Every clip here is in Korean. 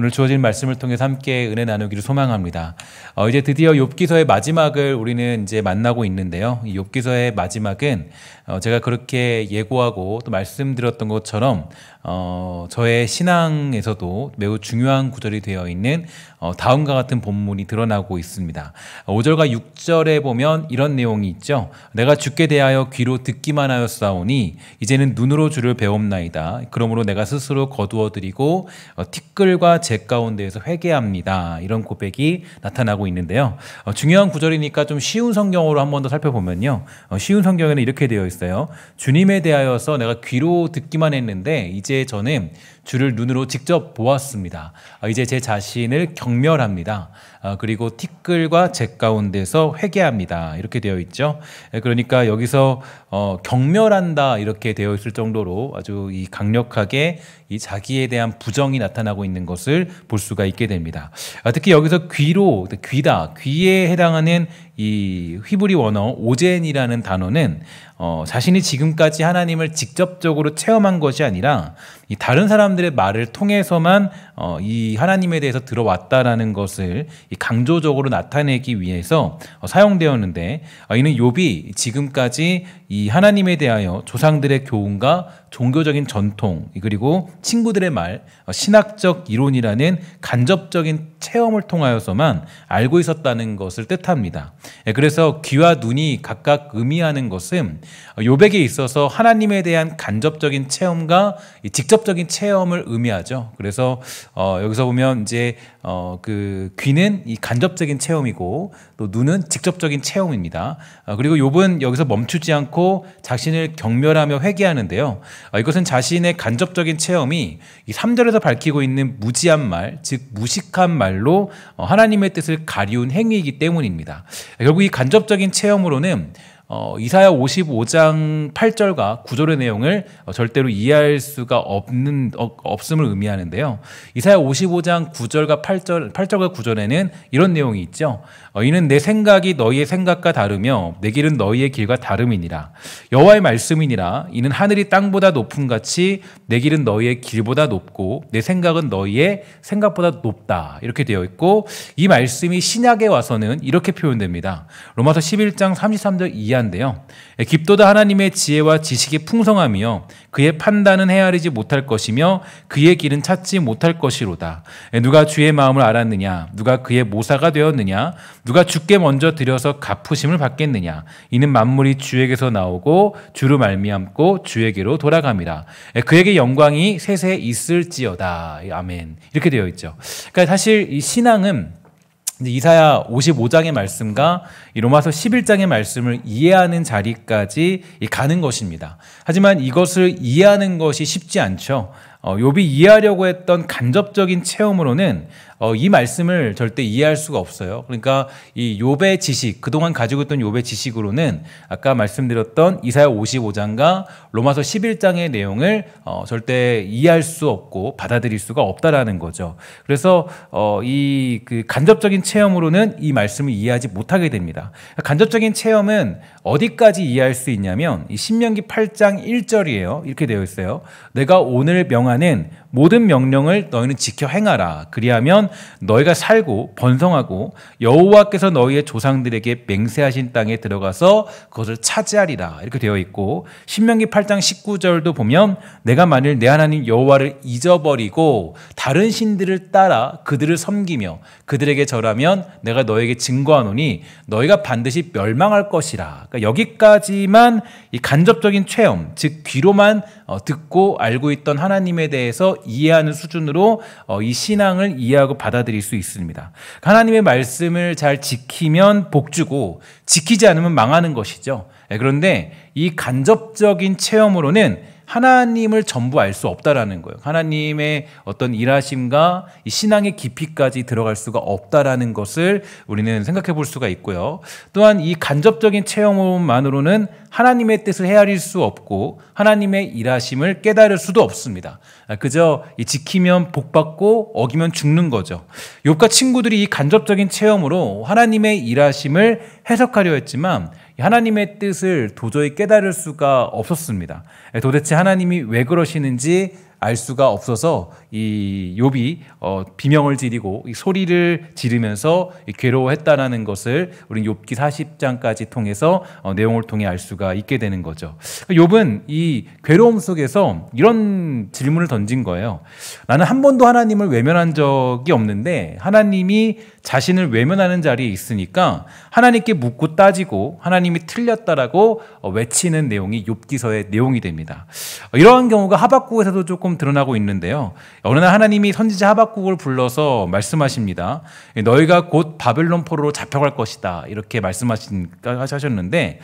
오늘 주어진 말씀을 통해서 함께 은혜 나누기를 소망합니다. 이제 드디어 욥기서의 마지막을 우리는 이제 만나고 있는데요. 이 욥기서의 마지막은 제가 그렇게 예고하고 또 말씀드렸던 것처럼 저의 신앙에서도 매우 중요한 구절이 되어 있는 다음과 같은 본문이 드러나고 있습니다. 5절과 6절에 보면 이런 내용이 있죠. 내가 주께 대하여 귀로 듣기만 하였사오니 이제는 눈으로 주를 배움나이다. 그러므로 내가 스스로 거두어드리고 티끌과 재 가운데에서 회개합니다. 이런 고백이 나타나고 있는데요. 중요한 구절이니까 좀 쉬운 성경으로 한 번 더 살펴보면요. 쉬운 성경에는 이렇게 되어 있어요. 주님에 대하여서 내가 귀로 듣기만 했는데 이제 저는 주를 눈으로 직접 보았습니다. 이제 제 자신을 경멸합니다. 그리고 티끌과 재 가운데서 회개합니다. 이렇게 되어 있죠. 그러니까 여기서 경멸한다 이렇게 되어 있을 정도로 아주 이 강력하게 이 자기에 대한 부정이 나타나고 있는 것을 볼 수가 있게 됩니다. 특히 여기서 귀로, 귀다, 귀에 해당하는 이 히브리 원어 오젠이라는 단어는 자신이 지금까지 하나님을 직접적으로 체험한 것이 아니라 이 다른 사람들의 말을 통해서만 이 하나님에 대해서 들어왔다라는 것을 이 강조적으로 나타내기 위해서 사용되었는데, 이는 욥이 지금까지 이 하나님에 대하여 조상들의 교훈과 종교적인 전통 그리고 친구들의 말, 신학적 이론이라는 간접적인 체험을 통하여서만 알고 있었다는 것을 뜻합니다. 그래서 귀와 눈이 각각 의미하는 것은 욥에게 있어서 하나님에 대한 간접적인 체험과 직접적인 체험을 의미하죠. 그래서 여기서 보면 이제 그 귀는 이 간접적인 체험이고 또 눈은 직접적인 체험입니다. 그리고 욥은 여기서 멈추지 않고 자신을 경멸하며 회개하는데요. 이것은 자신의 간접적인 체험이 이 3절에서 밝히고 있는 무지한 말, 즉 무식한 말로 하나님의 뜻을 가리운 행위이기 때문입니다. 결국 이 간접적인 체험으로는 이사야 55장 8절과 9절의 내용을 절대로 이해할 수가 없음을 의미하는데요. 이사야 55장 9절과 8절과 9절에는 이런 내용이 있죠. 이는 내 생각이 너희의 생각과 다르며 내 길은 너희의 길과 다름이니라. 여호와의 말씀이니라. 이는 하늘이 땅보다 높음 같이 내 길은 너희의 길보다 높고 내 생각은 너희의 생각보다 높다. 이렇게 되어 있고, 이 말씀이 신약에 와서는 이렇게 표현됩니다. 로마서 11장 33절 이하인데요. 깊도다 하나님의 지혜와 지식이 풍성하며 그의 판단은 헤아리지 못할 것이며 그의 길은 찾지 못할 것이로다. 누가 주의 마음을 알았느냐? 누가 그의 모사가 되었느냐? 누가 주께 먼저 드려서 갚으심을 받겠느냐? 이는 만물이 주에게서 나오고 주로 말미암고 주에게로 돌아갑니다. 그에게 영광이 세세 있을지어다. 아멘. 이렇게 되어 있죠. 그러니까 사실 이 신앙은 이사야 55장의 말씀과 이 로마서 11장의 말씀을 이해하는 자리까지 가는 것입니다. 하지만 이것을 이해하는 것이 쉽지 않죠. 욥이 이해하려고 했던 간접적인 체험으로는 이 말씀을 절대 이해할 수가 없어요. 그러니까 이 욥의 지식, 그동안 가지고 있던 욥의 지식으로는 아까 말씀드렸던 이사야 55장과 로마서 11장의 내용을 절대 이해할 수 없고 받아들일 수가 없다라는 거죠. 그래서 이 그 간접적인 체험으로는 이 말씀을 이해하지 못하게 됩니다. 간접적인 체험은 어디까지 이해할 수 있냐면 이 신명기 8장 1절이에요. 이렇게 되어 있어요. 내가 오늘 명하는 모든 명령을 너희는 지켜 행하라. 그리하면 너희가 살고 번성하고 여호와께서 너희의 조상들에게 맹세하신 땅에 들어가서 그것을 차지하리라. 이렇게 되어 있고, 신명기 8장 19절도 보면 내가 만일 내 하나님 여호와를 잊어버리고 다른 신들을 따라 그들을 섬기며 그들에게 절하면 내가 너에게 증거하노니 너희가 반드시 멸망할 것이라. 그러니까 여기까지만 이 간접적인 체험, 즉 귀로만 듣고 알고 있던 하나님에 대해서 이해하는 수준으로 이 신앙을 이해하고 받아들일 수 있습니다. 하나님의 말씀을 잘 지키면 복주고 지키지 않으면 망하는 것이죠. 그런데 이 간접적인 체험으로는 하나님을 전부 알 수 없다라는 거예요. 하나님의 어떤 일하심과 이 신앙의 깊이까지 들어갈 수가 없다라는 것을 우리는 생각해 볼 수가 있고요. 또한 이 간접적인 체험만으로는 하나님의 뜻을 헤아릴 수 없고 하나님의 일하심을 깨달을 수도 없습니다. 그저 지키면 복받고 어기면 죽는 거죠. 욥과 친구들이 이 간접적인 체험으로 하나님의 일하심을 해석하려 했지만 하나님의 뜻을 도저히 깨달을 수가 없었습니다. 도대체 하나님이 왜 그러시는지 알 수가 없어서 이 욥이 비명을 지르고 이 소리를 지르면서 괴로워했다라는 것을 우리 욥기 40장까지 통해서 내용을 통해 알 수가 있게 되는 거죠. 욥은 이 괴로움 속에서 이런 질문을 던진 거예요. 나는 한 번도 하나님을 외면한 적이 없는데 하나님이 자신을 외면하는 자리에 있으니까 하나님께 묻고 따지고 하나님이 틀렸다라고 외치는 내용이 욥기서의 내용이 됩니다. 이러한 경우가 하박국에서도 조금 드러나고 있는데요. 어느 날 하나님이 선지자 하박국을 불러서 말씀하십니다. 너희가 곧 바벨론 포로로 잡혀갈 것이다, 이렇게 말씀하셨는데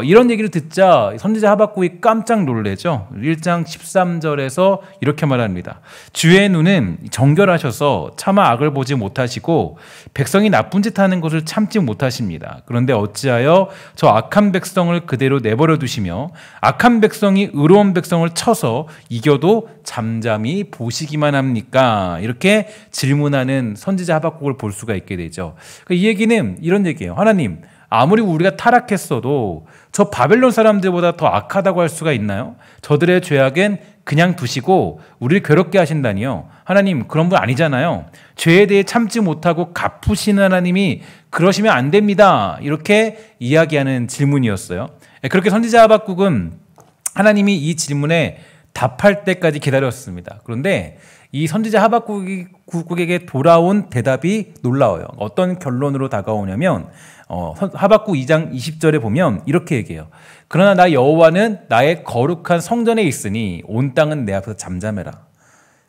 이런 얘기를 듣자 선지자 하박국이 깜짝 놀래죠. 1장 13절에서 이렇게 말합니다. 주의 눈은 정결하셔서 차마 악을 보지 못하시고 백성이 나쁜 짓 하는 것을 참지 못하십니다. 그런데 어찌하여 저 악한 백성을 그대로 내버려 두시며 악한 백성이 의로운 백성을 쳐서 이겨도 잠잠히 보시기만 합니까? 이렇게 질문하는 선지자 하박국을 볼 수가 있게 되죠. 이 얘기는 이런 얘기예요. 하나님, 아무리 우리가 타락했어도 저 바벨론 사람들보다 더 악하다고 할 수가 있나요? 저들의 죄악은 그냥 두시고 우리를 괴롭게 하신다니요. 하나님, 그런 분 아니잖아요. 죄에 대해 참지 못하고 갚으시는 하나님이 그러시면 안 됩니다. 이렇게 이야기하는 질문이었어요. 그렇게 선지자 하박국은 하나님이 이 질문에 답할 때까지 기다렸습니다. 그런데 이 선지자 하박국에게 돌아온 대답이 놀라워요. 어떤 결론으로 다가오냐면 하박국 2장 20절에 보면 이렇게 얘기해요. 그러나 나 여호와는 나의 거룩한 성전에 있으니 온 땅은 내 앞에서 잠잠해라.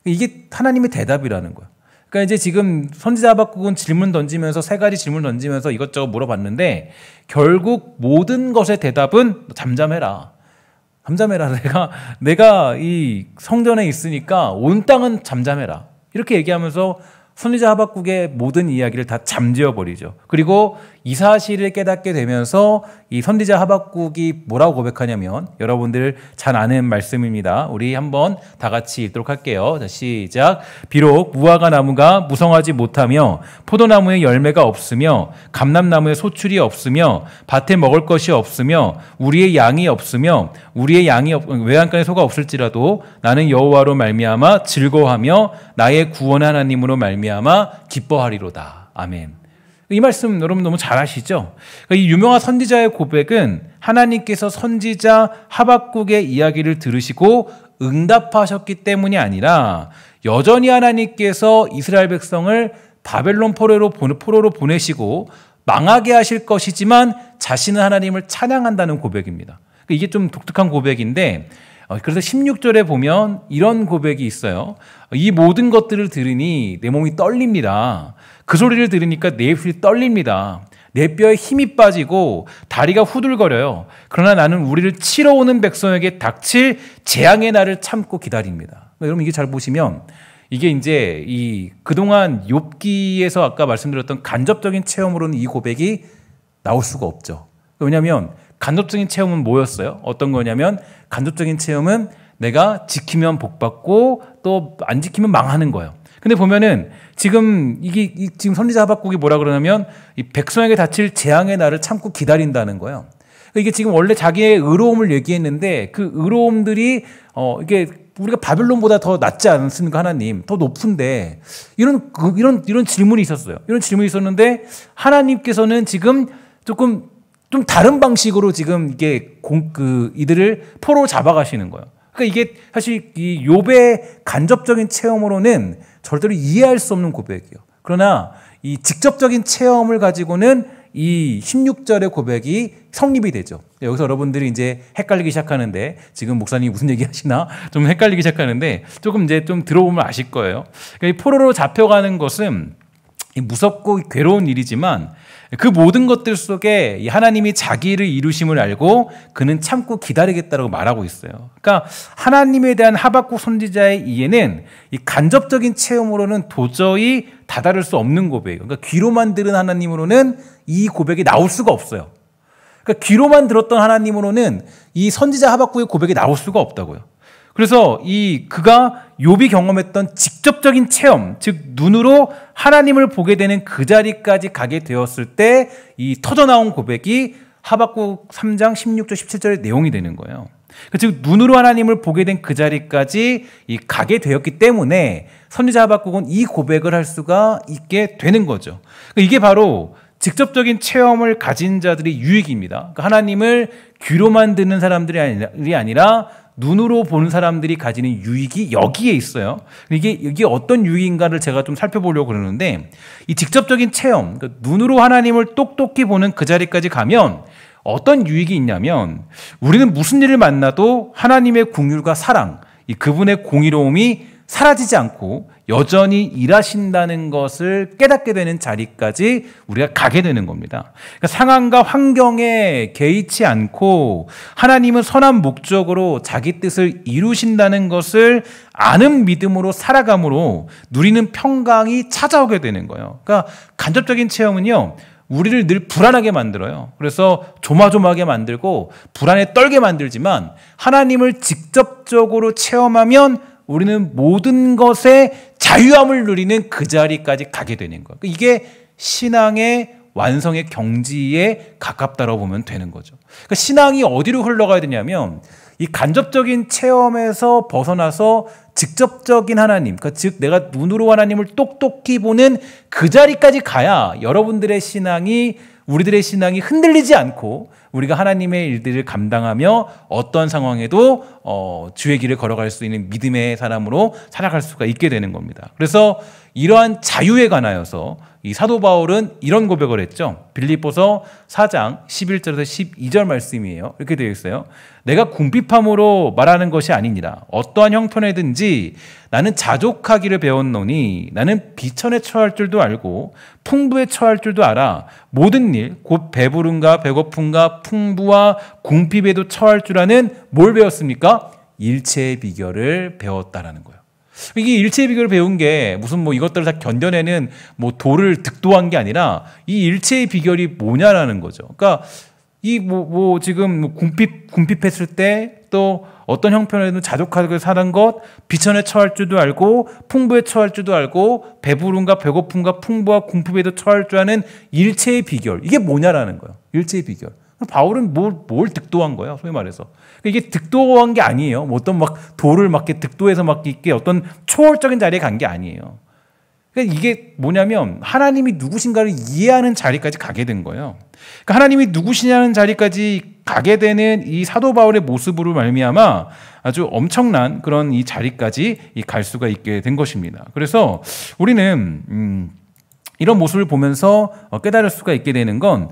이게 하나님의 대답이라는 거예요. 그러니까 이제 지금 선지자 하박국은 질문 던지면서 세 가지 질문 던지면서 이것저것 물어봤는데 결국 모든 것의 대답은 잠잠해라. 잠잠해라. 내가 이 성전에 있으니까 온 땅은 잠잠해라. 이렇게 얘기하면서 선지자 하박국의 모든 이야기를 다 잠재워 버리죠. 그리고 이 사실을 깨닫게 되면서 이 선지자 하박국이 뭐라고 고백하냐면, 여러분들 잘 아는 말씀입니다. 우리 한번 다 같이 읽도록 할게요. 자, 시작. 비록 무화과 나무가 무성하지 못하며 포도나무에 열매가 없으며 감람나무에 소출이 없으며 밭에 먹을 것이 없으며 우리의 양이 없으며 외양간에 소가 없을지라도 나는 여호와로 말미암아 즐거워하며 나의 구원 하나님으로 말미암아 기뻐하리로다. 아멘. 이 말씀 여러분 너무 잘 아시죠? 이 유명한 선지자의 고백은 하나님께서 선지자 하박국의 이야기를 들으시고 응답하셨기 때문이 아니라 여전히 하나님께서 이스라엘 백성을 바벨론 포로로 보내시고 망하게 하실 것이지만 자신은 하나님을 찬양한다는 고백입니다. 이게 좀 독특한 고백인데, 그래서 16절에 보면 이런 고백이 있어요. 이 모든 것들을 들으니 내 몸이 떨립니다. 그 소리를 들으니까 내 입술이 떨립니다. 내 뼈에 힘이 빠지고 다리가 후들거려요. 그러나 나는 우리를 치러 오는 백성에게 닥칠 재앙의 날을 참고 기다립니다. 여러분, 이게 잘 보시면 이게 이제 이 그동안 욥기에서 아까 말씀드렸던 간접적인 체험으로는 이 고백이 나올 수가 없죠. 왜냐하면 간접적인 체험은 뭐였어요? 어떤 거냐면 간접적인 체험은 내가 지키면 복받고 또 안 지키면 망하는 거예요. 근데 보면은 지금 지금 선지자 하박국이 뭐라 그러냐면 이 백성에게 닥칠 재앙의 날을 참고 기다린다는 거예요. 이게 지금 원래 자기의 의로움을 얘기했는데 그 의로움들이 이게 우리가 바벨론보다 더 낫지 않습니까? 하나님 더 높은데 이런 질문이 있었어요. 이런 질문이 있었는데 하나님께서는 지금 좀 다른 방식으로 지금 이게 이들을 포로 잡아가시는 거예요. 그러니까 이게 사실 이 욥의 간접적인 체험으로는 절대로 이해할 수 없는 고백이에요. 그러나 이 직접적인 체험을 가지고는 이 16절의 고백이 성립이 되죠. 여기서 여러분들이 이제 헷갈리기 시작하는데, 지금 목사님이 무슨 얘기 하시나 좀 헷갈리기 시작하는데 조금 이제 좀 들어보면 아실 거예요. 그러니까 이 포로로 잡혀가는 것은 무섭고 괴로운 일이지만 그 모든 것들 속에 하나님이 자기를 이루심을 알고 그는 참고 기다리겠다고 말하고 있어요. 그러니까 하나님에 대한 하박국 선지자의 이해는 이 간접적인 체험으로는 도저히 다다를 수 없는 고백이에요. 그러니까 귀로만 들은 하나님으로는 이 고백이 나올 수가 없어요. 그러니까 귀로만 들었던 하나님으로는 이 선지자 하박국의 고백이 나올 수가 없다고요. 그래서 그가 욥이 경험했던 직접적인 체험, 즉 눈으로 하나님을 보게 되는 그 자리까지 가게 되었을 때 이 터져나온 고백이 하박국 3장 16절 17절의 내용이 되는 거예요. 즉 눈으로 하나님을 보게 된 그 자리까지 가게 되었기 때문에 선지자 하박국은 이 고백을 할 수가 있게 되는 거죠. 이게 바로 직접적인 체험을 가진 자들의 유익입니다. 하나님을 귀로만 듣는 사람들이 아니라 눈으로 보는 사람들이 가지는 유익이 여기에 있어요. 이게 어떤 유익인가를 제가 좀 살펴보려고 그러는데, 이 직접적인 체험, 그러니까 눈으로 하나님을 똑똑히 보는 그 자리까지 가면 어떤 유익이 있냐면, 우리는 무슨 일을 만나도 하나님의 긍휼과 사랑, 그분의 공의로움이 사라지지 않고 여전히 일하신다는 것을 깨닫게 되는 자리까지 우리가 가게 되는 겁니다. 그러니까 상황과 환경에 개의치 않고 하나님은 선한 목적으로 자기 뜻을 이루신다는 것을 아는 믿음으로 살아감으로 누리는 평강이 찾아오게 되는 거예요. 그러니까 간접적인 체험은요, 우리를 늘 불안하게 만들어요. 그래서 조마조마하게 만들고 불안에 떨게 만들지만, 하나님을 직접적으로 체험하면 우리는 모든 것에 자유함을 누리는 그 자리까지 가게 되는 거예요. 이게 신앙의 완성의 경지에 가깝다고 보면 되는 거죠. 그러니까 신앙이 어디로 흘러가야 되냐면, 이 간접적인 체험에서 벗어나서 직접적인 하나님, 그러니까 즉 내가 눈으로 하나님을 똑똑히 보는 그 자리까지 가야 여러분들의 신앙이, 우리들의 신앙이 흔들리지 않고 우리가 하나님의 일들을 감당하며 어떤 상황에도 주의 길을 걸어갈 수 있는 믿음의 사람으로 살아갈 수가 있게 되는 겁니다. 그래서 이러한 자유에 관하여서 이 사도 바울은 이런 고백을 했죠. 빌립보서 4장 11절에서 12절 말씀이에요. 이렇게 되어 있어요. 내가 궁핍함으로 말하는 것이 아니니라. 어떠한 형편에든지 나는 자족하기를 배웠노니 나는 비천에 처할 줄도 알고 풍부에 처할 줄도 알아. 모든 일 곧 배부름과 배고픔과 풍부와 궁핍에도 처할 줄 아는 뭘 배웠습니까? 일체의 비결을 배웠다라는 거예요. 이게 일체의 비결을 배운 게 무슨 이것들을 다 견뎌내는 도를 득도한 게 아니라, 이 일체의 비결이 뭐냐라는 거죠. 그러니까 지금 궁핍했을 때, 또 어떤 형편에도 자족하게 사는 것, 비천에 처할 줄도 알고 풍부에 처할 줄도 알고 배부름과 배고픔과 풍부와 궁핍에도 처할 줄 아는 일체의 비결, 이게 뭐냐라는 거예요. 일체의 비결. 바울은 뭘 득도한 거예요, 소위 말해서. 이게 득도한 게 아니에요. 어떤 돌을 이렇게 득도해서 이렇게 어떤 초월적인 자리에 간 게 아니에요. 그러니까 이게 뭐냐면, 하나님이 누구신가를 이해하는 자리까지 가게 된 거예요. 그러니까 하나님이 누구시냐는 자리까지 가게 되는 이 사도 바울의 모습으로 말미암아 아주 엄청난 그런 이 자리까지 갈 수가 있게 된 것입니다. 그래서 우리는 이런 모습을 보면서 깨달을 수가 있게 되는 건,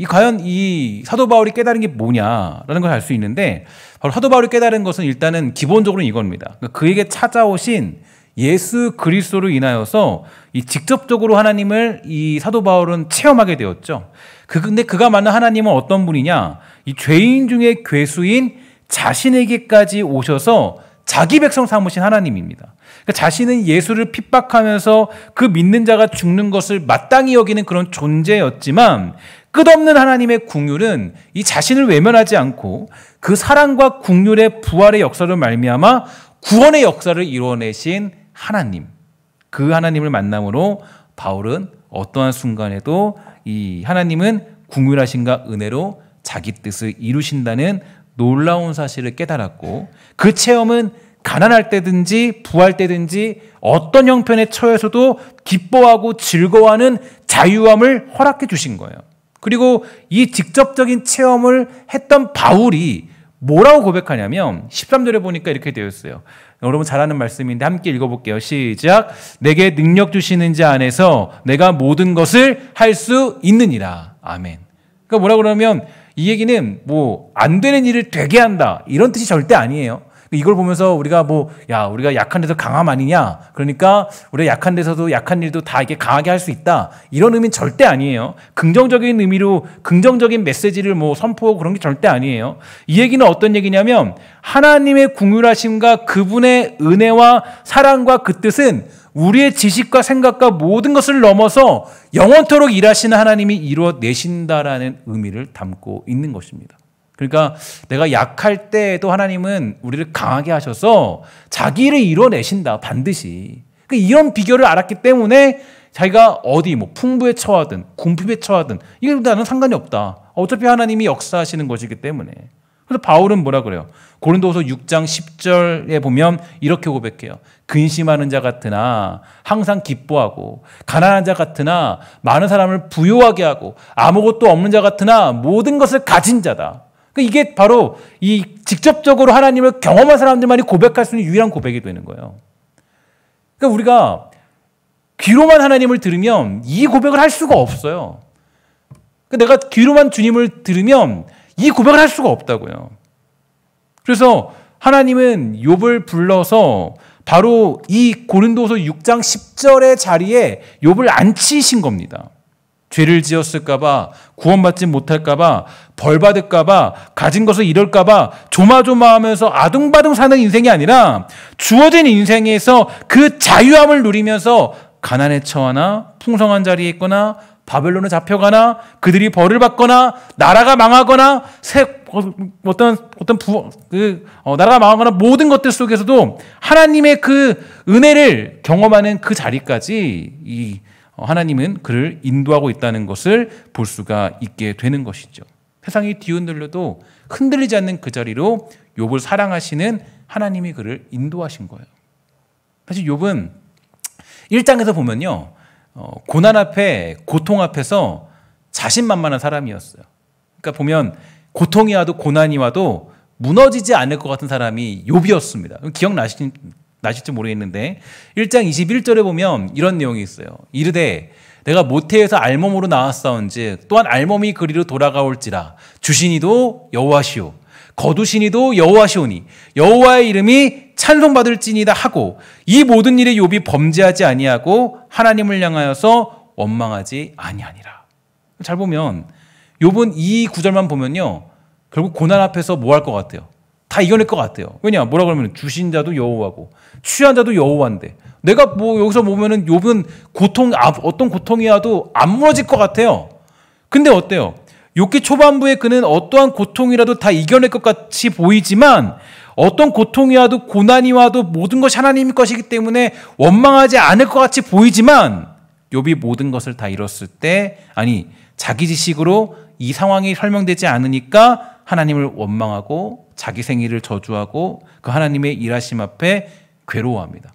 과연 이 사도 바울이 깨달은 게 뭐냐라는 걸 알 수 있는데, 바로 사도 바울이 깨달은 것은 일단은 기본적으로 이겁니다. 그에게 찾아오신 예수 그리스도로 인하여서 이 직접적으로 하나님을 이 사도 바울은 체험하게 되었죠. 근데 그가 만난 하나님은 어떤 분이냐? 이 죄인 중에 괴수인 자신에게까지 오셔서 자기 백성 삼으신 하나님입니다. 그러니까 자신은 예수를 핍박하면서 그 믿는 자가 죽는 것을 마땅히 여기는 그런 존재였지만, 끝없는 하나님의 긍휼은 이 자신을 외면하지 않고 그 사랑과 긍휼의 부활의 역사를 말미암아 구원의 역사를 이루어내신 하나님, 그 하나님을 만남으로 바울은 어떠한 순간에도 이 하나님은 긍휼하신가 은혜로 자기 뜻을 이루신다는 놀라운 사실을 깨달았고, 그 체험은 가난할 때든지 부할 때든지 어떤 형편에 처해서도 기뻐하고 즐거워하는 자유함을 허락해 주신 거예요. 그리고 이 직접적인 체험을 했던 바울이 뭐라고 고백하냐면, 13절에 보니까 이렇게 되어 있어요. 여러분 잘 아는 말씀인데 함께 읽어볼게요. 시작. 내게 능력 주시는 자 안에서 내가 모든 것을 할 수 있느니라. 아멘. 그러니까 뭐라 그러면, 이 얘기는 안 되는 일을 되게 한다, 이런 뜻이 절대 아니에요. 이걸 보면서 우리가 우리가 약한 데서 강함 아니냐, 그러니까 우리가 약한 데서도 약한 일도 다 이렇게 강하게 할 수 있다, 이런 의미는 절대 아니에요. 긍정적인 의미로 긍정적인 메시지를 선포하고 그런 게 절대 아니에요. 이 얘기는 어떤 얘기냐면, 하나님의 긍휼하심과 그분의 은혜와 사랑과 그 뜻은 우리의 지식과 생각과 모든 것을 넘어서 영원토록 일하시는 하나님이 이루어내신다라는 의미를 담고 있는 것입니다. 그러니까 내가 약할 때에도 하나님은 우리를 강하게 하셔서 자기 일을 이뤄내신다, 반드시. 그러니까 이런 비결을 알았기 때문에 자기가 어디 풍부에 처하든 궁핍에 처하든 이게 나는 상관이 없다. 어차피 하나님이 역사하시는 것이기 때문에. 그래서 바울은 뭐라 그래요? 고린도후서 6장 10절에 보면 이렇게 고백해요. 근심하는 자 같으나 항상 기뻐하고, 가난한 자 같으나 많은 사람을 부유하게 하고, 아무것도 없는 자 같으나 모든 것을 가진 자다. 이게 바로 이 직접적으로 하나님을 경험한 사람들만이 고백할 수 있는 유일한 고백이 되는 거예요. 그러니까 우리가 귀로만 하나님을 들으면 이 고백을 할 수가 없어요. 내가 귀로만 주님을 들으면 이 고백을 할 수가 없다고요. 그래서 하나님은 욥을 불러서 바로 이 고린도서 6장 10절의 자리에 욥을 앉히신 겁니다. 죄를 지었을까 봐, 구원받지 못할까 봐, 벌 받을까 봐, 가진 것을 잃을까 봐 조마조마하면서 아둥바둥 사는 인생이 아니라 주어진 인생에서 그 자유함을 누리면서 가난에 처하나 풍성한 자리에 있거나 바벨론에 잡혀가나 그들이 벌을 받거나 나라가 망하거나 나라가 망하거나 모든 것들 속에서도 하나님의 그 은혜를 경험하는 그 자리까지 이 하나님은 그를 인도하고 있다는 것을 볼 수가 있게 되는 것이죠. 세상이 뒤흔들려도 흔들리지 않는 그 자리로 욥을 사랑하시는 하나님이 그를 인도하신 거예요. 사실 욥은 1장에서 보면요, 고난 앞에, 고통 앞에서 자신만만한 사람이었어요. 그러니까 보면 고통이 와도 고난이 와도 무너지지 않을 것 같은 사람이 욥이었습니다. 기억나실지 모르겠는데 1장 21절에 보면 이런 내용이 있어요. 이르되 내가 모태에서 알몸으로 나왔사온즉 또한 알몸이 그리로 돌아가올지라 주시니도 여호와시오 거두시니도 여호와시오니 여호와의 이름이 찬송받을지니다 하고 이 모든 일에 욥이 범죄하지 아니하고 하나님을 향하여서 원망하지 아니하니라. 잘 보면 욥은 이 구절만 보면요, 결국 고난 앞에서 뭐 할 것 같아요? 다 이겨낼 것 같아요. 왜냐? 뭐라 그러면 주신 자도 여호와고 취한 자도 여호와인데 내가 뭐 여기서 보면은 욥은 어떤 고통이 와도 안 무너질 것 같아요. 근데 어때요? 욥기 초반부에 그는 어떠한 고통이라도 다 이겨낼 것 같이 보이지만 어떤 고통이 와도 고난이 와도 모든 것이 하나님의 것이기 때문에 원망하지 않을 것 같이 보이지만 욥이 모든 것을 다 잃었을 때, 아니 자기 지식으로 이 상황이 설명되지 않으니까 하나님을 원망하고 자기 생일을 저주하고 그 하나님의 일하심 앞에 괴로워합니다.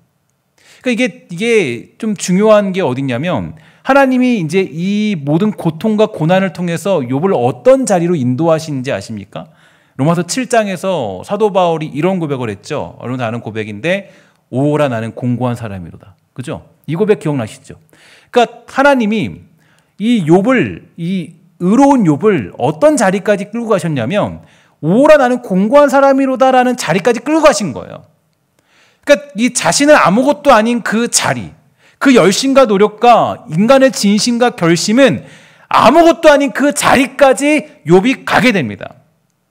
그러니까 이게 좀 중요한 게 어디냐면 하나님이 이제 이 모든 고통과 고난을 통해서 욥을 어떤 자리로 인도하시는지 아십니까? 로마서 7장에서 사도 바울이 이런 고백을 했죠. 여러분 아는 고백인데 오라 나는 공고한 사람이로다. 그죠? 이 고백 기억나시죠? 그러니까 하나님이 이 욥을, 이 의로운 욥을 어떤 자리까지 끌고 가셨냐면 오라 나는 공고한 사람이로다라는 자리까지 끌고 가신 거예요. 그러니까 이 자신은 아무것도 아닌 그 자리, 그 열심과 노력과 인간의 진심과 결심은 아무것도 아닌 그 자리까지 욥이 가게 됩니다.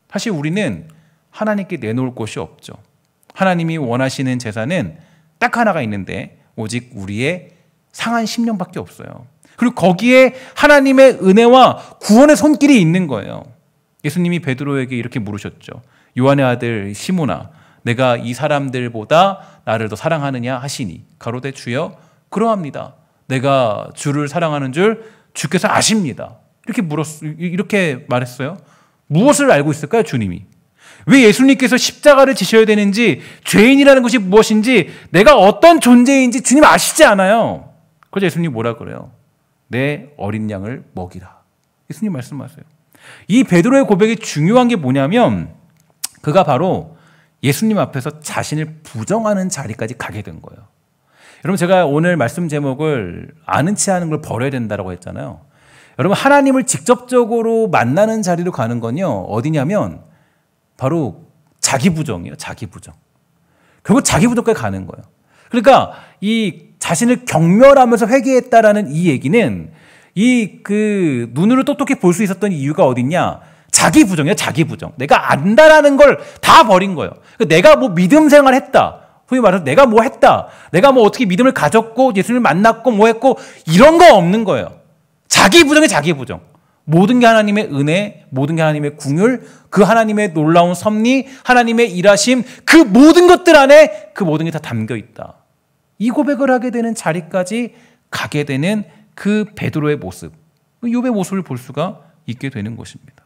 사실 우리는 하나님께 내놓을 곳이 없죠. 하나님이 원하시는 재산은 딱 하나가 있는데 오직 우리의 상한 심령밖에 없어요. 그리고 거기에 하나님의 은혜와 구원의 손길이 있는 거예요. 예수님이 베드로에게 이렇게 물으셨죠. 요한의 아들 시몬아, 내가 이 사람들보다 나를 더 사랑하느냐 하시니 가로되 주여 그러합니다. 내가 주를 사랑하는 줄 주께서 아십니다. 이렇게 말했어요. 무엇을 알고 있을까요, 주님이? 왜 예수님께서 십자가를 지셔야 되는지, 죄인이라는 것이 무엇인지, 내가 어떤 존재인지 주님 아시지 않아요. 그래서 예수님이 뭐라 그래요? 내 어린 양을 먹이라. 예수님 말씀하세요. 이 베드로의 고백이 중요한 게 뭐냐면 그가 바로 예수님 앞에서 자신을 부정하는 자리까지 가게 된 거예요. 여러분, 제가 오늘 말씀 제목을 아는 체 하는 걸 버려야 된다고 했잖아요. 여러분, 하나님을 직접적으로 만나는 자리로 가는 건요, 어디냐면 바로 자기 부정이에요. 자기 부정. 결국 자기 부정까지 가는 거예요. 그러니까 이 자신을 경멸하면서 회개했다라는 이 얘기는 눈으로 똑똑히 볼 수 있었던 이유가 어딨냐? 자기 부정이에요. 자기 부정. 내가 안다라는 걸 다 버린 거예요. 내가 뭐 믿음 생활했다. 소위 말해서 내가 뭐 했다. 내가 뭐 어떻게 믿음을 가졌고 예수님을 만났고 뭐 했고 이런 거 없는 거예요. 자기 부정이 자기 부정. 모든 게 하나님의 은혜, 모든 게 하나님의 궁율, 그 하나님의 놀라운 섭리, 하나님의 일하심, 그 모든 것들 안에 그 모든 게 다 담겨 있다. 이 고백을 하게 되는 자리까지 가게 되는 그 베드로의 모습, 욥의 모습을 볼 수가 있게 되는 것입니다.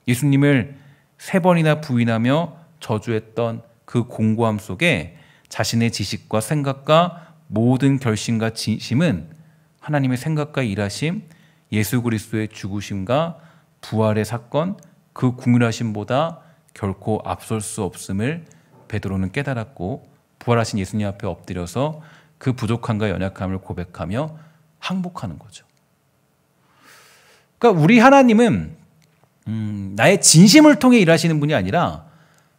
예수님을 3번이나 부인하며 저주했던 그 공고함 속에 자신의 지식과 생각과 모든 결심과 진심은 하나님의 생각과 일하심, 예수 그리스도의 죽으심과 부활의 사건, 그 궁율하심보다 결코 앞설 수 없음을 베드로는 깨달았고 부활하신 예수님 앞에 엎드려서 그 부족함과 연약함을 고백하며 항복하는 거죠. 그러니까 우리 하나님은 나의 진심을 통해 일하시는 분이 아니라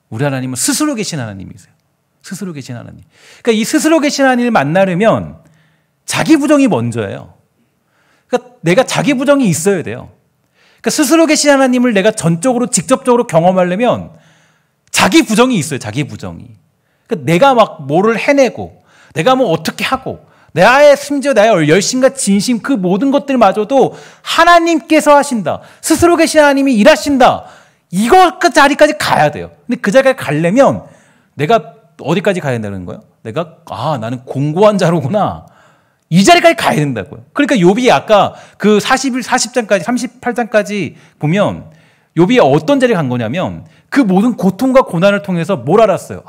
우리 하나님은 스스로 계신 하나님이세요. 스스로 계신 하나님. 그러니까 이 스스로 계신 하나님을 만나려면 자기 부정이 먼저예요. 그러니까 내가 자기 부정이 있어야 돼요. 그러니까 스스로 계신 하나님을 내가 전적으로 직접적으로 경험하려면 자기 부정이 있어요. 자기 부정이. 그러니까 내가 막 뭐를 해내고 내가 뭐 어떻게 하고 나의 심지어 나의 열심과 진심 그 모든 것들마저도 하나님께서 하신다. 스스로 계신 하나님이 일하신다. 이거 그 자리까지 가야 돼요. 근데 그 자리까지 가려면 내가 어디까지 가야 된다는 거예요? 내가 나는 공고한 자로구나. 이 자리까지 가야 된다고요. 그러니까 욥이 아까 그 40장까지 38장까지 보면 욥이 어떤 자리에 간 거냐면 그 모든 고통과 고난을 통해서 뭘 알았어요?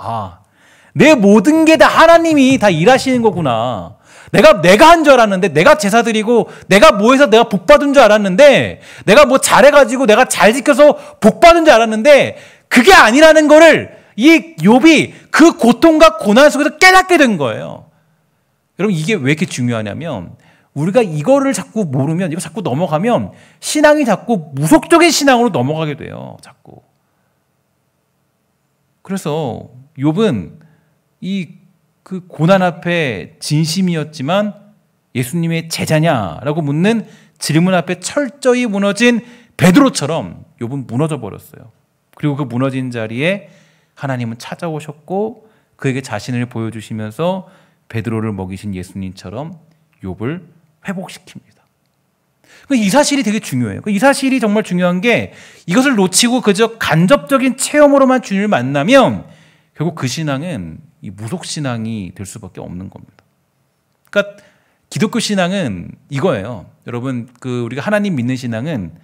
내 모든 게 다 하나님이 다 일하시는 거구나. 내가 한 줄 알았는데, 내가 제사 드리고, 내가 뭐 해서 내가 복 받은 줄 알았는데, 내가 뭐 잘해가지고 내가 잘 지켜서 복 받은 줄 알았는데, 그게 아니라는 거를 이 욥이 그 고통과 고난 속에서 깨닫게 된 거예요. 여러분, 이게 왜 이렇게 중요하냐면, 우리가 이거를 자꾸 모르면, 이거 자꾸 넘어가면, 신앙이 자꾸 무속적인 신앙으로 넘어가게 돼요. 자꾸. 그래서 욥은 그 고난 앞에 진심이었지만 예수님의 제자냐라고 묻는 질문 앞에 철저히 무너진 베드로처럼 욥은 무너져 버렸어요. 그리고 그 무너진 자리에 하나님은 찾아오셨고 그에게 자신을 보여주시면서 베드로를 먹이신 예수님처럼 욥을 회복시킵니다. 이 사실이 되게 중요해요. 이 사실이 정말 중요한 게 이것을 놓치고 그저 간접적인 체험으로만 주님을 만나면 결국 그 신앙은 이 무속신앙이 될 수밖에 없는 겁니다. 그러니까 기독교 신앙은 이거예요. 여러분, 우리가 하나님 믿는 신앙은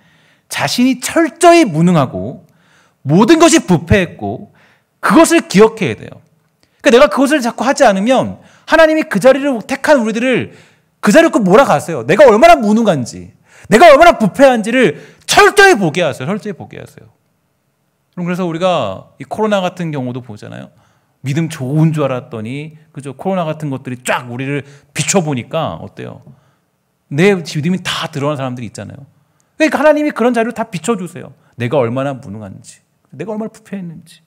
자신이 철저히 무능하고 모든 것이 부패했고 그것을 기억해야 돼요. 그러니까 내가 그것을 자꾸 하지 않으면 하나님이 그 자리를 택한 우리들을 그 자리로 몰아가세요. 내가 얼마나 무능한지, 내가 얼마나 부패한지를 철저히 보게 하세요. 철저히 보게 하세요. 그래서 우리가 이 코로나 같은 경우도 보잖아요. 믿음 좋은 줄 알았더니 그죠? 코로나 같은 것들이 쫙 우리를 비춰보니까 어때요? 내 믿음이 다 드러난 사람들이 있잖아요. 그러니까 하나님이 그런 자리를 다 비춰주세요. 내가 얼마나 무능한지, 내가 얼마나 부패했는지.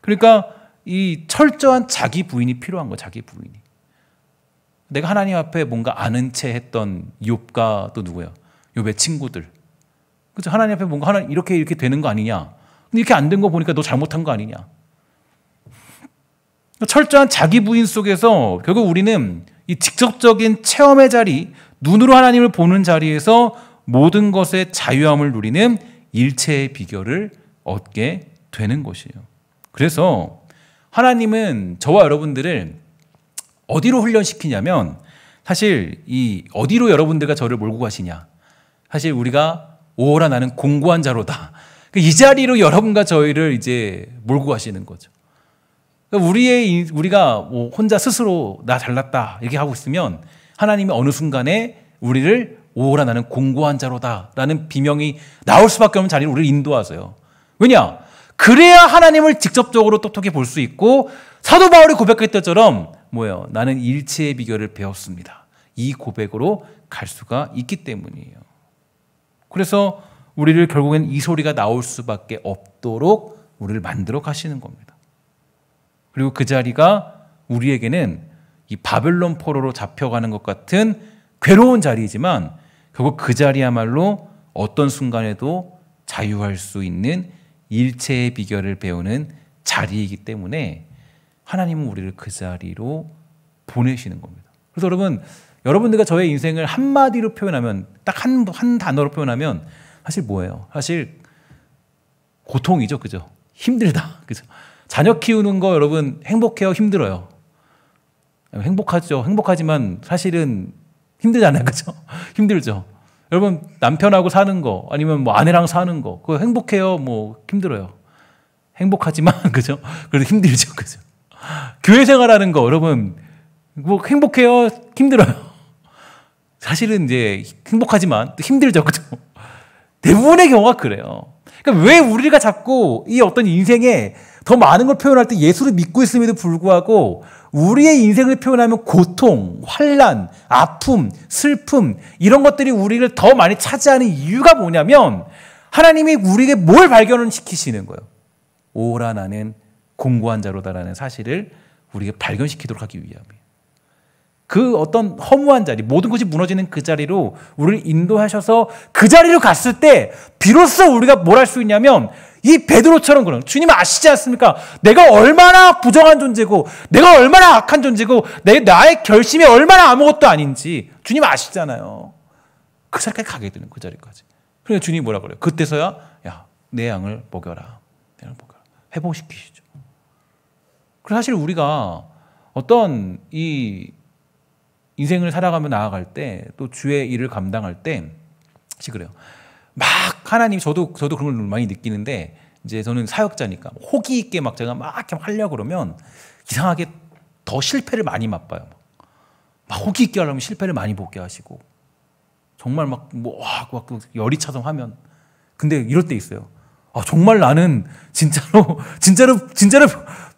그러니까 이 철저한 자기 부인이 필요한 거예요. 자기 부인이. 내가 하나님 앞에 뭔가 아는 채 했던 욥과 또 누구야? 욥의 친구들. 그죠? 하나님 앞에 뭔가 하나님 이렇게 되는 거 아니냐? 근데 이렇게 안 된 거 보니까 너 잘못한 거 아니냐? 철저한 자기 부인 속에서 결국 우리는 이 직접적인 체험의 자리, 눈으로 하나님을 보는 자리에서 모든 것의 자유함을 누리는 일체의 비결을 얻게 되는 것이에요. 그래서 하나님은 저와 여러분들을 어디로 훈련시키냐면 사실 이 어디로 여러분들과 저를 몰고 가시냐. 사실 우리가 오호라 나는 공고한 자로다. 이 자리로 여러분과 저희를 이제 몰고 가시는 거죠. 우리가 뭐 혼자 스스로 나 잘났다 이렇게 하고 있으면 하나님이 어느 순간에 우리를 오호라 나는 공고한 자로다 라는 비명이 나올 수밖에 없는 자리로 우리를 인도하세요. 왜냐? 그래야 하나님을 직접적으로 똑똑히 볼 수 있고 사도 바울이 고백했던 것처럼 뭐예요? 나는 일체의 비결을 배웠습니다. 이 고백으로 갈 수가 있기 때문이에요. 그래서 우리를 결국엔 이 소리가 나올 수밖에 없도록 우리를 만들어 가시는 겁니다. 그리고 그 자리가 우리에게는 이 바벨론 포로로 잡혀가는 것 같은 괴로운 자리이지만 결국 그 자리야말로 어떤 순간에도 자유할 수 있는 일체의 비결을 배우는 자리이기 때문에 하나님은 우리를 그 자리로 보내시는 겁니다. 그래서 여러분들과 저의 인생을 한마디로 표현하면 딱 한 단어로 표현하면 사실 뭐예요? 사실 고통이죠. 그죠? 힘들다. 그죠? 자녀 키우는 거 여러분 행복해요? 힘들어요? 행복하죠. 행복하지만 사실은 힘들잖아요. 그죠? 힘들죠. 여러분 남편하고 사는 거 아니면 뭐 아내랑 사는 거 그거 행복해요? 뭐 힘들어요? 행복하지만 그죠? 그래도 힘들죠, 그죠? 교회 생활하는 거 여러분 뭐 행복해요? 힘들어요? 사실은 이제 행복하지만 또 힘들죠, 그죠? 대부분의 경우가 그래요. 그러니까 왜 우리가 자꾸 이 어떤 인생에 더 많은 걸 표현할 때 예수를 믿고 있음에도 불구하고 우리의 인생을 표현하면 고통, 환난, 아픔, 슬픔 이런 것들이 우리를 더 많이 차지하는 이유가 뭐냐면 하나님이 우리에게 뭘 발견을 시키시는 거예요. 오라 나는 공고한 자로다라는 사실을 우리에게 발견시키도록 하기 위함이에요. 그 어떤 허무한 자리, 모든 것이 무너지는 그 자리로 우리를 인도하셔서 그 자리로 갔을 때 비로소 우리가 뭘 할 수 있냐면 이 베드로처럼 그런 주님 아시지 않습니까? 내가 얼마나 부정한 존재고 내가 얼마나 악한 존재고 나의 결심이 얼마나 아무것도 아닌지 주님 아시잖아요. 그 자리까지 가게 되는 그 자리까지. 그러니까 주님이 뭐라 그래요? 그때서야 야, 내 양을 먹여라. 내 양을 먹여라. 회복시키시죠. 그래서 사실 우리가 어떤 이 인생을 살아가며 나아갈 때 또 주의 일을 감당할 때 그래요. 막 하나님 저도 그런 걸 많이 느끼는데 이제 저는 사역자니까 호기 있게 막 제가 막 이렇게 하려고 그러면 이상하게 더 실패를 많이 맛봐요. 막 호기 있게 하려면 실패를 많이 보게 하시고 정말 막 열이 차서 하면 근데 이럴 때 있어요. 아, 정말 나는 진짜로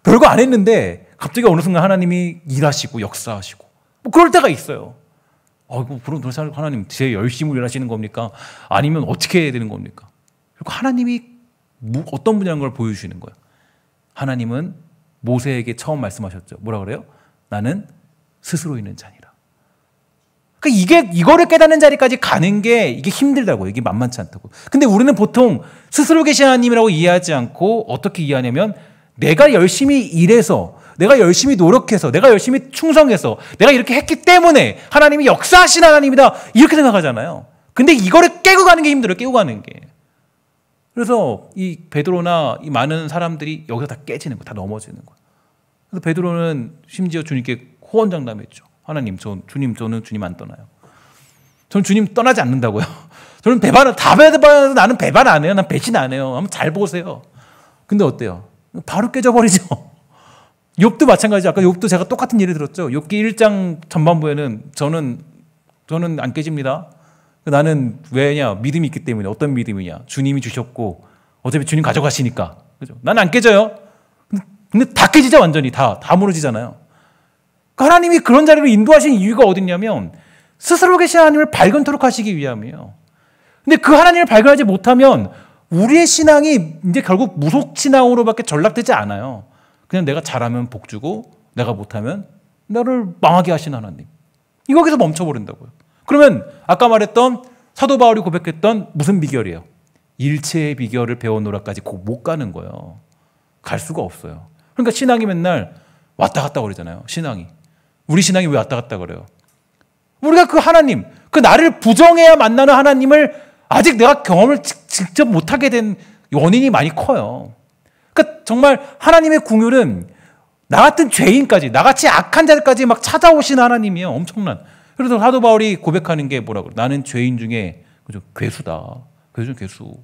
별거 안 했는데 갑자기 어느 순간 하나님이 일하시고 역사하시고 뭐 그럴 때가 있어요. 그럼 도대체 하나님 제 열심을 일하시는 겁니까? 아니면 어떻게 해야 되는 겁니까? 그리고 하나님이 어떤 분이라는 걸 보여주시는 거예요. 하나님은 모세에게 처음 말씀하셨죠. 뭐라 그래요? 나는 스스로 있는 자니라. 그러니까 이거를 깨닫는 자리까지 가는 게 이게 힘들다고요. 이게 만만치 않다고. 근데 우리는 보통 스스로 계신 하나님이라고 이해하지 않고 어떻게 이해하냐면 내가 열심히 일해서 내가 열심히 노력해서 내가 열심히 충성해서 내가 이렇게 했기 때문에 하나님이 역사하신 하나님이다 이렇게 생각하잖아요. 근데 이거를 깨고 가는 게 힘들어요. 깨고 가는 게. 그래서 이 베드로나 이 많은 사람들이 여기서 다 깨지는 거예요. 다 넘어지는 거예요. 그래서 베드로는 심지어 주님께 호언장담했죠. 하나님, 저는 주님 안 떠나요. 저는 주님 떠나지 않는다고요. 저는 다 배반해도 나는 배반 안 해요. 난 배신 안 해요. 한번 잘 보세요. 근데 어때요? 바로 깨져버리죠. 욥도 마찬가지죠. 아까 욥도 제가 똑같은 예를 들었죠. 욥기 1장 전반부에는 저는 안 깨집니다. 나는 왜냐? 믿음이 있기 때문에. 어떤 믿음이냐? 주님이 주셨고 어차피 주님 가져가시니까. 그죠? 난 안 깨져요. 근데 다 깨지죠. 완전히 다 무너지잖아요. 하나님이 그런 자리로 인도하신 이유가 어딨냐면 스스로 계신 하나님을 발견토록 하시기 위함이에요. 근데 그 하나님을 발견하지 못하면 우리의 신앙이 이제 결국 무속신앙으로밖에 전락되지 않아요. 그냥 내가 잘하면 복 주고 내가 못하면 나를 망하게 하신 하나님. 여기서 멈춰버린다고요. 그러면 아까 말했던 사도 바울이 고백했던 무슨 비결이에요? 일체의 비결을 배워노라까지 못 가는 거예요. 갈 수가 없어요. 그러니까 신앙이 맨날 왔다 갔다 그러잖아요. 신앙이. 우리 신앙이 왜 왔다 갔다 그래요? 우리가 그 하나님, 그 나를 부정해야 만나는 하나님을 아직 내가 경험을 직접 못하게 된 원인이 많이 커요. 그러니까 정말 하나님의 긍휼은 나 같은 죄인까지, 나같이 악한 자들까지 막 찾아오신 하나님이에요. 엄청난. 그래서 사도 바울이 고백하는 게 뭐라고? 나는 죄인 중에 그죠? 괴수다. 괴수.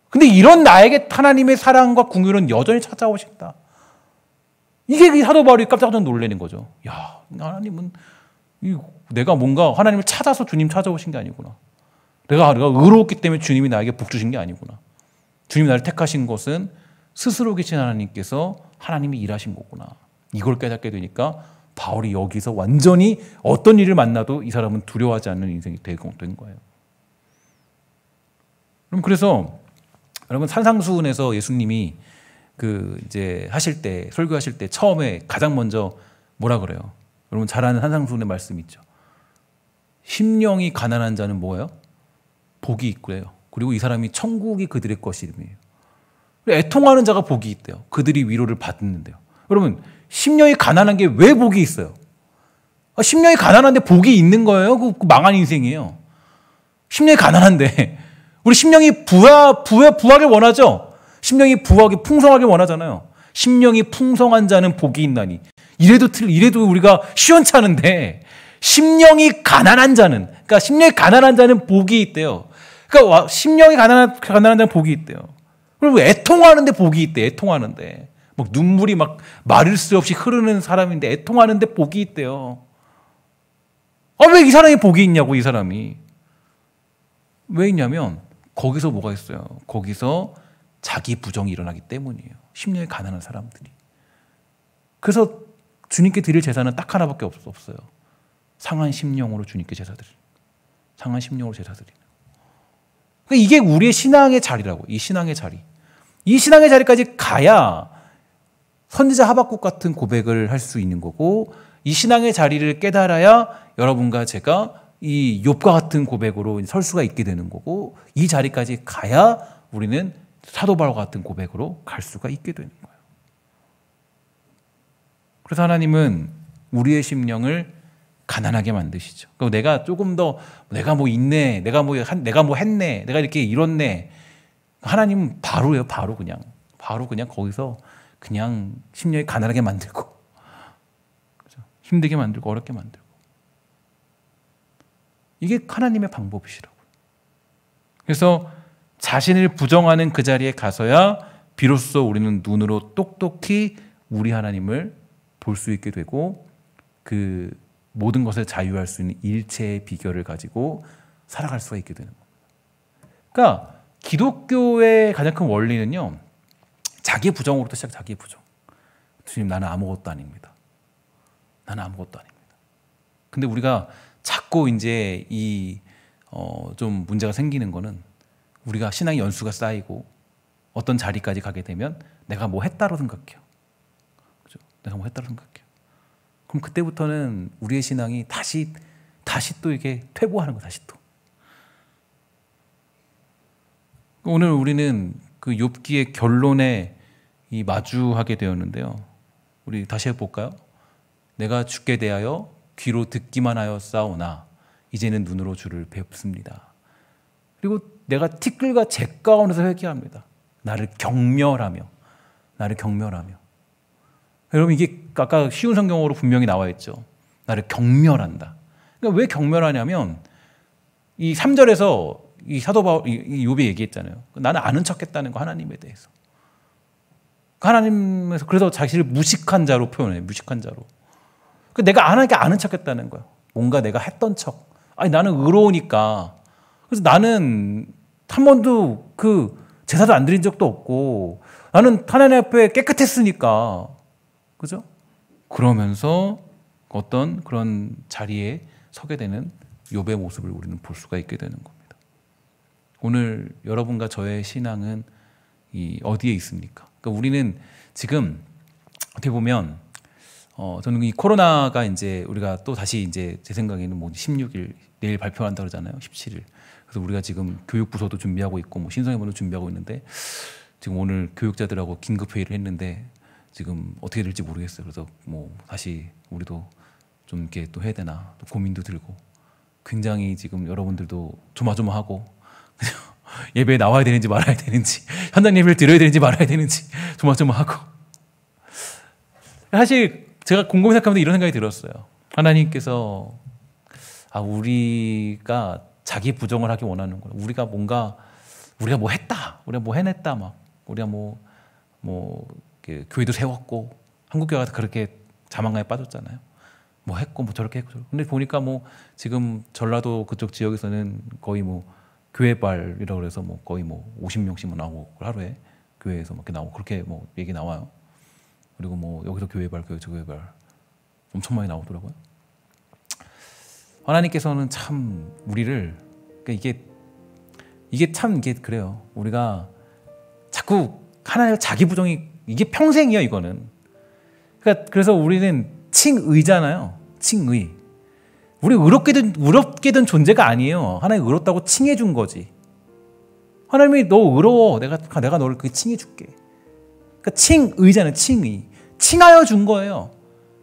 근데 이런 나에게 하나님의 사랑과 긍휼은 여전히 찾아오신다. 이게 사도 바울이 깜짝 놀라는 거죠. 야, 하나님은 내가 뭔가 하나님을 찾아서 주님 찾아오신 게 아니구나. 내가 의로웠기 때문에 주님이 나에게 복 주신 게 아니구나. 주님이 나를 택하신 것은 스스로 계신 하나님께서 하나님이 일하신 거구나. 이걸 깨닫게 되니까 바울이 여기서 완전히 어떤 일을 만나도 이 사람은 두려워하지 않는 인생이 된 거예요. 그래서 여러분 산상수훈에서 예수님이 이제 하실 때 설교하실 때 처음에 가장 먼저 뭐라 그래요? 여러분 잘 아는 산상수훈의 말씀 있죠. 심령이 가난한 자는 뭐예요? 복이 있고요. 그리고 이 사람이 천국이 그들의 것이름이에요. 애통하는 자가 복이 있대요. 그들이 위로를 받는데요. 여러분 심령이 가난한 게 왜 복이 있어요? 심령이 가난한데 복이 있는 거예요? 그 망한 인생이에요. 심령이 가난한데 우리 심령이 부하길 원하죠? 심령이 부하게 풍성하게 원하잖아요. 심령이 풍성한 자는 복이 있나니. 이래도 우리가 시원찮은데 심령이 가난한 자는 그러니까 심령이 가난한 자는 복이 있대요. 그러니까 심령이 가난한 자는 복이 있대요. 그리고 애통하는데 복이 있대. 애통하는데 막 눈물이 막 마를 수 없이 흐르는 사람인데 애통하는데 복이 있대요. 왜 이 사람이 복이 있냐고. 이 사람이 왜 있냐면 거기서 뭐가 있어요. 거기서 자기 부정이 일어나기 때문이에요. 심령이 가난한 사람들이. 그래서 주님께 드릴 제사는 딱 하나밖에 없어요. 상한 심령으로 주님께 제사 드리는. 상한 심령으로 제사 드리는. 그러니까 이게 우리의 신앙의 자리라고. 이 신앙의 자리. 이 신앙의 자리까지 가야 선지자 하박국 같은 고백을 할 수 있는 거고, 이 신앙의 자리를 깨달아야 여러분과 제가 이 욥과 같은 고백으로 설 수가 있게 되는 거고, 이 자리까지 가야 우리는 사도 바울과 같은 고백으로 갈 수가 있게 되는 거예요. 그래서 하나님은 우리의 심령을 가난하게 만드시죠. 그리고 내가 조금 더 내가 뭐 있네, 내가 뭐 했네, 내가 이렇게 이뤘네. 하나님은 바로예요. 바로 그냥 거기서 그냥 심령이 가난하게 만들고, 그렇죠? 힘들게 만들고 어렵게 만들고. 이게 하나님의 방법이시라고요. 그래서 자신을 부정하는 그 자리에 가서야 비로소 우리는 눈으로 똑똑히 우리 하나님을 볼 수 있게 되고, 그 모든 것을 자유할 수 있는 일체의 비결을 가지고 살아갈 수가 있게 되는 겁니다. 그러니까 기독교의 가장 큰 원리는요, 자기 부정으로부터 시작. 자기 부정. 주님, 나는 아무것도 아닙니다. 나는 아무것도 아닙니다. 근데 우리가 자꾸 이제 좀 문제가 생기는 거는, 우리가 신앙의 연수가 쌓이고 어떤 자리까지 가게 되면 내가 뭐 했다고 생각해요. 그죠? 내가 뭐 했다고 생각해요. 그럼 그때부터는 우리의 신앙이 다시 또 이게 퇴보하는 거. 다시 또. 오늘 우리는 그 욥기의 결론에 마주하게 되었는데요. 우리 다시 해볼까요? 내가 주께 대하여 귀로 듣기만 하여 싸우나 이제는 눈으로 주를 뵙습니다. 그리고 내가 티끌과 재 가운데서 회개합니다. 나를 경멸하며. 여러분, 이게 아까 쉬운 성경어로 분명히 나와 있죠. 나를 경멸한다. 그러니까 왜 경멸하냐면, 이 3절에서 이 사도 바울, 이 욥이 얘기했잖아요. 나는 아는 척했다는 거, 하나님에 대해서. 하나님에서 그래서 자신을 무식한 자로 표현해요. 무식한 자로. 내가 하나님께 아는 척했다는 거예요. 뭔가 내가 했던 척. 아니, 나는 의로우니까. 그래서 나는 한 번도 그 제사도 안 드린 적도 없고, 나는 하나님 앞에 깨끗했으니까. 그죠? 그러면서 어떤 그런 자리에 서게 되는 욥의 모습을 우리는 볼 수가 있게 되는 겁니다. 오늘 여러분과 저의 신앙은 어디에 있습니까? 그러니까 우리는 지금 어떻게 보면 저는 이 코로나가 이제 우리가 또 다시 이제 제 생각에는 뭐 16일 내일 발표한다 그러잖아요. 17일. 그래서 우리가 지금 교육부서도 준비하고 있고 뭐 신성회본도 준비하고 있는데, 지금 오늘 교육자들하고 긴급 회의를 했는데 지금 어떻게 될지 모르겠어요. 그래서 뭐 다시 우리도 좀 이렇게 또 해야 되나 또 고민도 들고, 굉장히 지금 여러분들도 조마조마하고 예배에 나와야 되는지 말아야 되는지, 현장 예배를 드려야 되는지 말아야 되는지 조마조마하고. 사실 제가 곰곰이 생각하면서 이런 생각이 들었어요. 하나님께서 우리가 자기 부정을 하기 원하는 거예요. 우리가 뭐 했다, 우리가 뭐 해냈다, 막 우리가 뭐 교회도 세웠고, 한국교회가 그렇게 자만감에 빠졌잖아요. 뭐 했고 뭐 저렇게 했고. 근데 보니까 뭐 지금 전라도 그쪽 지역에서는 거의 뭐 교회발이라고 그래서 뭐 거의 뭐 50명씩 나오고, 하루에 교회에서 막 이렇게 나오고, 그렇게 뭐 얘기 나와요. 그리고 뭐 여기서 교회발, 저 교회발 엄청 많이 나오더라고요. 하나님께서는 참 우리를, 그러니까 이게 참 이게 그래요. 우리가 자꾸 하나님 자기 부정이, 이게 평생이에요, 이거는. 그러니까 그래서 우리는 칭의잖아요. 칭의. 우리 의롭게 된 존재가 아니에요. 하나님 의롭다고 칭해 준 거지. 하나님이 너 의로워. 내가 너를 그렇게 칭해 줄게. 그러니까 칭의잖아요. 칭의. 칭하여 준 거예요.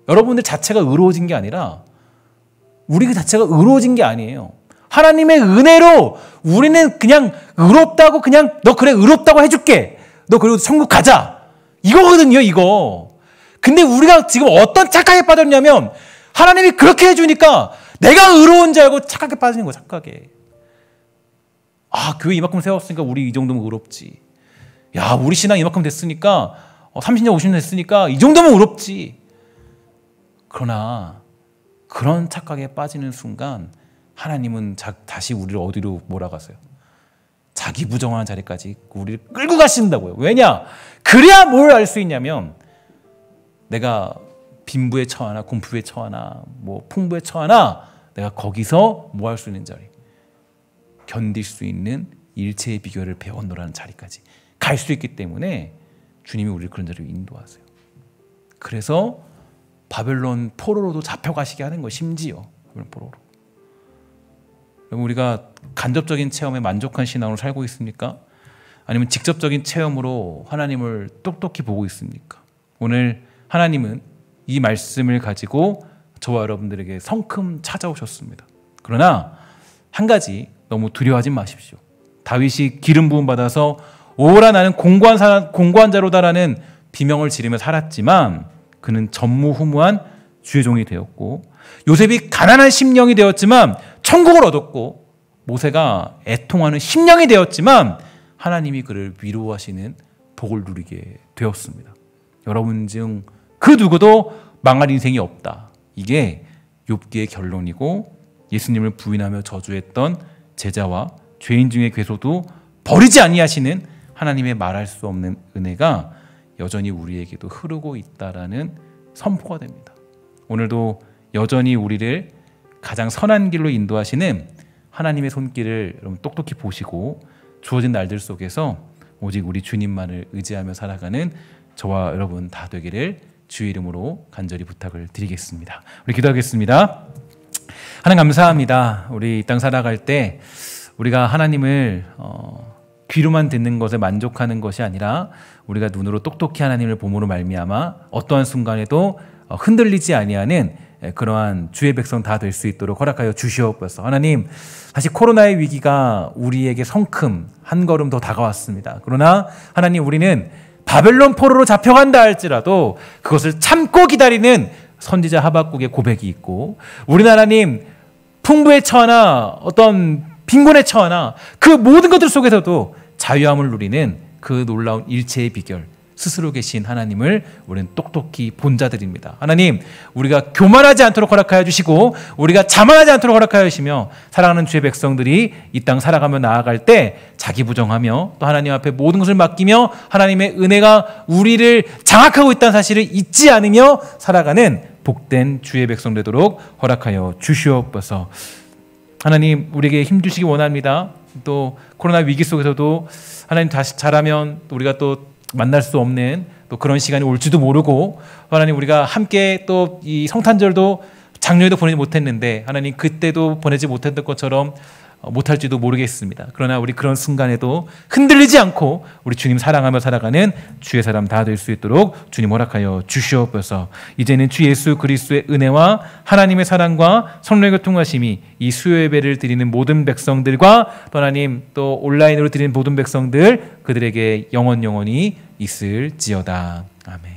여러분들 자체가 의로워진 게 아니라 우리 그 자체가 의로워진 게 아니에요. 하나님의 은혜로 우리는 그냥 의롭다고, 그냥 너 그래 의롭다고 해줄게. 너 그리고 천국 가자. 이거거든요, 이거. 근데 우리가 지금 어떤 착각에 빠졌냐면, 하나님이 그렇게 해주니까 내가 의로운 줄 알고 착하게 빠지는 거야. 착하게. 아, 교회 이만큼 세웠으니까 우리 이 정도면 의롭지. 야, 우리 신앙 이만큼 됐으니까 30년 50년 됐으니까 이 정도면 의롭지. 그러나 그런 착각에 빠지는 순간 하나님은 다시 우리를 어디로 몰아가세요? 자기 부정하는 자리까지 우리를 끌고 가신다고요. 왜냐? 그래야 뭘 알 수 있냐면 내가 빈부에 처하나 공부에 처하나 뭐 풍부에 처하나 내가 거기서 뭐 할 수 있는 자리, 견딜 수 있는 일체의 비결을 배웠노라는 자리까지 갈 수 있기 때문에 주님이 우리를 그런 자리로 인도하세요. 그래서 바벨론 포로로도 잡혀가시게 하는 거예요. 심지어 바벨론 포로로. 우리가 간접적인 체험에 만족한 신앙으로 살고 있습니까? 아니면 직접적인 체험으로 하나님을 똑똑히 보고 있습니까? 오늘 하나님은 이 말씀을 가지고 저와 여러분들에게 성큼 찾아오셨습니다. 그러나 한 가지 너무 두려워하지 마십시오. 다윗이 기름 부음 받아서 오라 나는 공고한 자로다라는 비명을 지르며 살았지만 그는 전무후무한 주의 종이 되었고, 요셉이 가난한 심령이 되었지만 천국을 얻었고, 모세가 애통하는 심령이 되었지만 하나님이 그를 위로하시는 복을 누리게 되었습니다. 여러분 중 그 누구도 망할 인생이 없다. 이게 욥기의 결론이고, 예수님을 부인하며 저주했던 제자와 죄인 중의 괴소도 버리지 아니하시는 하나님의 말할 수 없는 은혜가 여전히 우리에게도 흐르고 있다라는 선포가 됩니다. 오늘도 여전히 우리를 가장 선한 길로 인도하시는 하나님의 손길을 여러분 똑똑히 보시고 주어진 날들 속에서 오직 우리 주님만을 의지하며 살아가는 저와 여러분 다 되기를 주의 이름으로 간절히 부탁을 드리겠습니다. 우리 기도하겠습니다. 하나님 감사합니다. 우리 이 땅 살아갈 때 우리가 하나님을 귀로만 듣는 것에 만족하는 것이 아니라 우리가 눈으로 똑똑히 하나님을 봄으로 말미암아 어떠한 순간에도 흔들리지 아니하는 그러한 주의 백성 다 될 수 있도록 허락하여 주시옵소서. 하나님, 다시 코로나의 위기가 우리에게 성큼 한 걸음 더 다가왔습니다. 그러나 하나님, 우리는 바벨론 포로로 잡혀간다 할지라도 그것을 참고 기다리는 선지자 하박국의 고백이 있고, 우리 하나님 풍부에 처하나 어떤 빈곤에 처하나 그 모든 것들 속에서도 자유함을 누리는 그 놀라운 일체의 비결, 스스로 계신 하나님을 우리는 똑똑히 본 자들입니다. 하나님, 우리가 교만하지 않도록 허락하여 주시고 우리가 자만하지 않도록 허락하여 주시며 사랑하는 주의 백성들이 이 땅 살아가며 나아갈 때 자기 부정하며 또 하나님 앞에 모든 것을 맡기며 하나님의 은혜가 우리를 장악하고 있다는 사실을 잊지 않으며 살아가는 복된 주의 백성 되도록 허락하여 주시옵소서. 하나님, 우리에게 힘주시기 원합니다. 또 코로나 위기 속에서도 하나님 다시 잘하면 우리가 또 만날 수 없는 또 그런 시간이 올지도 모르고, 하나님 우리가 함께 또 이 성탄절도 작년에도 보내지 못했는데 하나님 그때도 보내지 못했던 것처럼 못할지도 모르겠습니다. 그러나 우리 그런 순간에도 흔들리지 않고 우리 주님 사랑하며 살아가는 주의 사람 다 될 수 있도록 주님 허락하여 주시옵소서. 이제는 주 예수 그리스도의 은혜와 하나님의 사랑과 성령의 교통하심이 이 수요 예배를 드리는 모든 백성들과 또 하나님 또 온라인으로 드리는 모든 백성들 그들에게 영원히 있을지어다. 아멘.